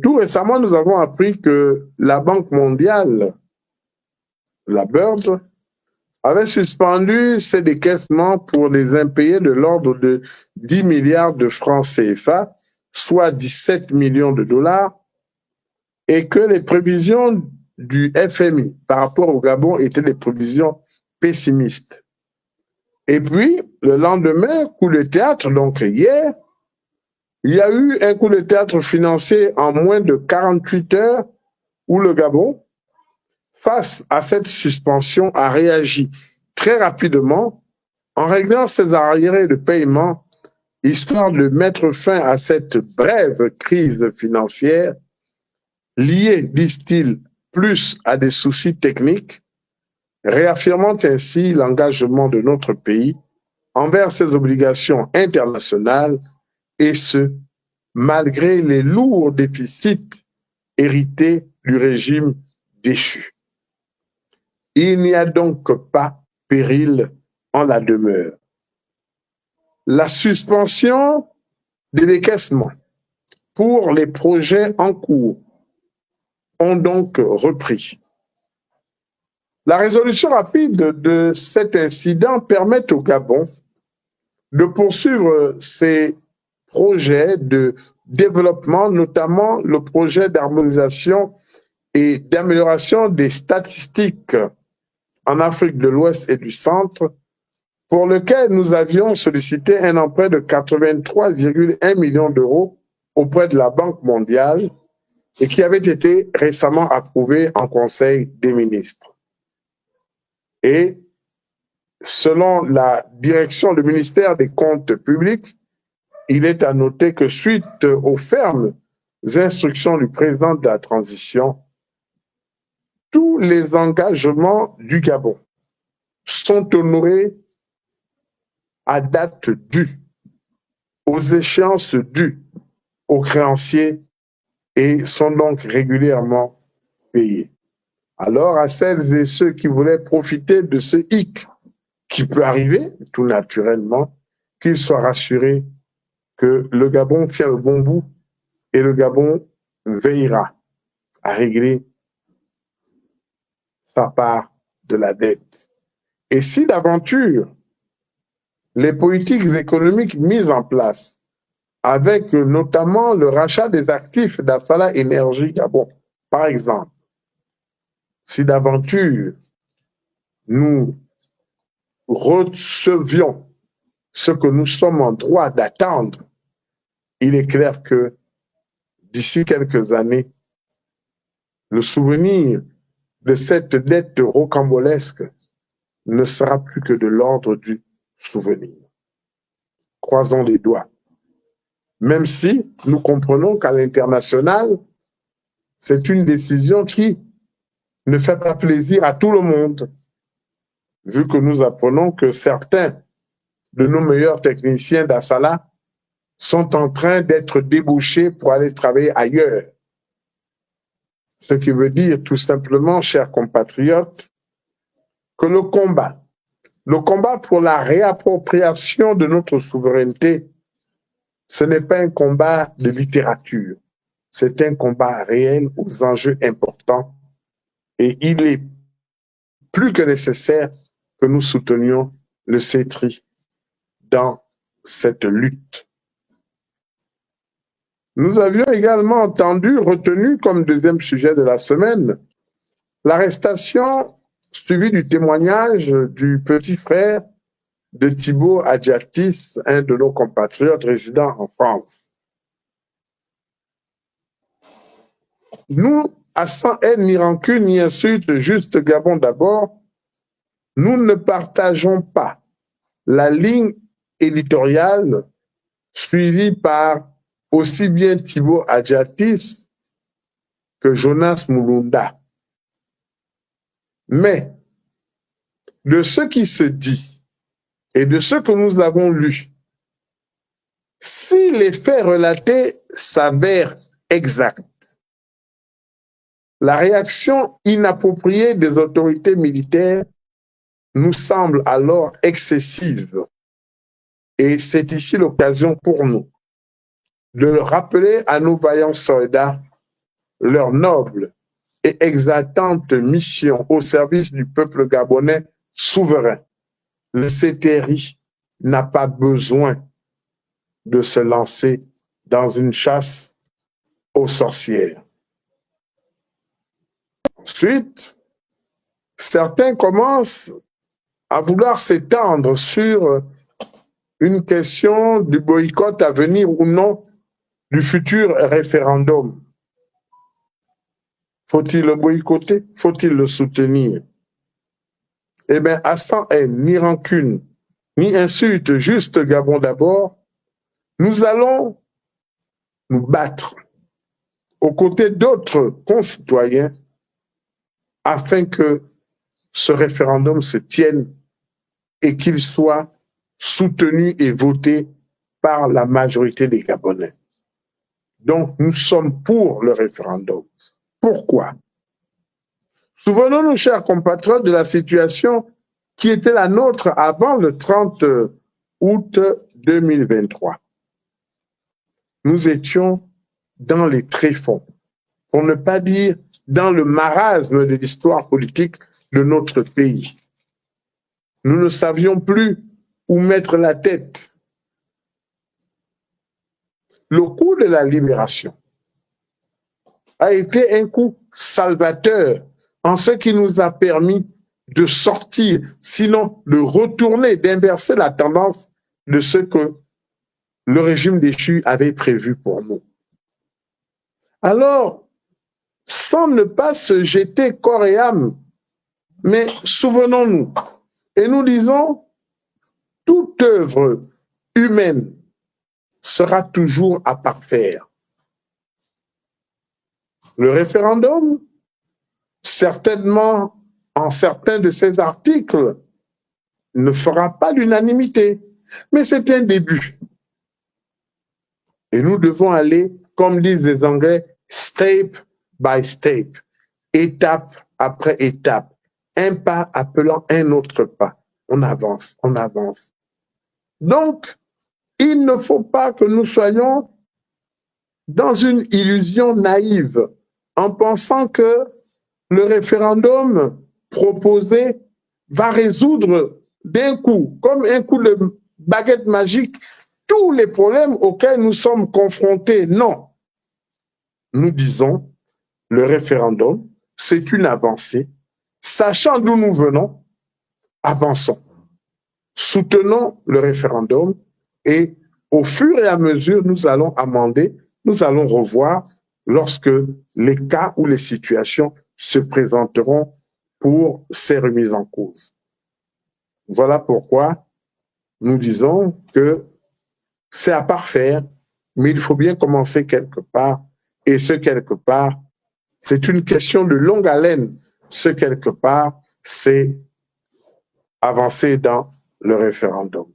Tout récemment, nous avons appris que la Banque mondiale, la BIRD, avait suspendu ses décaissements pour les impayés de l'ordre de 10 milliards de francs CFA, soit 17 millions de dollars, et que les prévisions du FMI par rapport au Gabon étaient des prévisions pessimistes. Et puis, le lendemain, coup de théâtre, donc hier, il y a eu un coup de théâtre financier en moins de 48 heures où le Gabon, face à cette suspension, a réagi très rapidement en réglant ses arriérés de paiement, histoire de mettre fin à cette brève crise financière liée, disent-ils, plus à des soucis techniques, réaffirmant ainsi l'engagement de notre pays envers ses obligations internationales, et ce, malgré les lourds déficits hérités du régime déchu. Il n'y a donc pas péril en la demeure. La suspension des décaissements pour les projets en cours ont donc repris. La résolution rapide de cet incident permet au Gabon de poursuivre ses projets de développement, notamment le projet d'harmonisation et d'amélioration des statistiques en Afrique de l'Ouest et du Centre, pour lequel nous avions sollicité un emprunt de 83,1 millions d'euros auprès de la Banque mondiale et qui avait été récemment approuvé en Conseil des ministres. Et selon la direction du ministère des Comptes publics, il est à noter que suite aux fermes instructions du président de la transition, tous les engagements du Gabon sont honorés à date due, aux échéances dues aux créanciers et sont donc régulièrement payés. Alors, à celles et ceux qui voulaient profiter de ce hic qui peut arriver, tout naturellement, qu'ils soient rassurés que le Gabon tient le bon bout et le Gabon veillera à régler sa part de la dette. Et si d'aventure, les politiques économiques mises en place, avec notamment le rachat des actifs d'Assala Énergie Gabon, par exemple, si d'aventure nous recevions ce que nous sommes en droit d'attendre, il est clair que d'ici quelques années, le souvenir de cette dette rocambolesque ne sera plus que de l'ordre du souvenir. Croisons les doigts. Même si nous comprenons qu'à l'international, c'est une décision qui ne fait pas plaisir à tout le monde, vu que nous apprenons que certains de nos meilleurs techniciens d'Assala sont en train d'être débauchés pour aller travailler ailleurs. Ce qui veut dire tout simplement, chers compatriotes, que le combat pour la réappropriation de notre souveraineté, ce n'est pas un combat de littérature, c'est un combat réel aux enjeux importants et il est plus que nécessaire que nous soutenions le CETRI dans cette lutte. Nous avions également retenu comme deuxième sujet de la semaine, l'arrestation suivie du témoignage du petit frère de Thibaut Adjatis, un de nos compatriotes résidant en France. Nous, sans haine ni rancune ni insulte, juste Gabon d'abord, nous ne partageons pas la ligne éditoriale suivie par aussi bien Thibaut Adjatis que Jonas Mulunda. Mais de ce qui se dit et de ce que nous avons lu, si les faits relatés s'avèrent exacts, la réaction inappropriée des autorités militaires nous semble alors excessive. Et c'est ici l'occasion pour nous de rappeler à nos vaillants soldats leur noble et exaltante mission au service du peuple gabonais souverain. Le CTRI n'a pas besoin de se lancer dans une chasse aux sorcières. Ensuite, certains commencent à vouloir s'étendre sur une question du boycott à venir ou non du futur référendum. Faut-il le boycotter? Faut-il le soutenir? Eh bien, à sans haine, ni rancune, ni insulte, juste Gabon d'abord, nous allons nous battre aux côtés d'autres concitoyens afin que ce référendum se tienne et qu'il soit soutenu et voté par la majorité des Gabonais. Donc, nous sommes pour le référendum. Pourquoi? Souvenons-nous, chers compatriotes, de la situation qui était la nôtre avant le 30 août 2023. Nous étions dans les tréfonds, pour ne pas dire dans le marasme de l'histoire politique de notre pays. Nous ne savions plus où mettre la tête. Le coup de la libération a été un coup salvateur en ce qui nous a permis de sortir, sinon de retourner, d'inverser la tendance de ce que le régime déchu avait prévu pour nous. Alors, sans ne pas se jeter corps et âme, mais souvenons-nous, et nous disons, toute œuvre humaine sera toujours à parfaire. Le référendum, certainement, en certains de ces articles, ne fera pas l'unanimité, mais c'est un début. Et nous devons aller, comme disent les Anglais, step by step, étape après étape, un pas appelant un autre pas. On avance, on avance. Donc, il ne faut pas que nous soyons dans une illusion naïve en pensant que le référendum proposé va résoudre d'un coup, comme un coup de baguette magique, tous les problèmes auxquels nous sommes confrontés. Non. Nous disons, le référendum, c'est une avancée. Sachant d'où nous venons, avançons. Soutenons le référendum et au fur et à mesure, nous allons amender, nous allons revoir lorsque les cas ou les situations se présenteront pour ces remises en cause. Voilà pourquoi nous disons que c'est à parfaire, mais il faut bien commencer quelque part. Et ce quelque part, c'est une question de longue haleine. Ce quelque part, c'est avancer dans le référendum.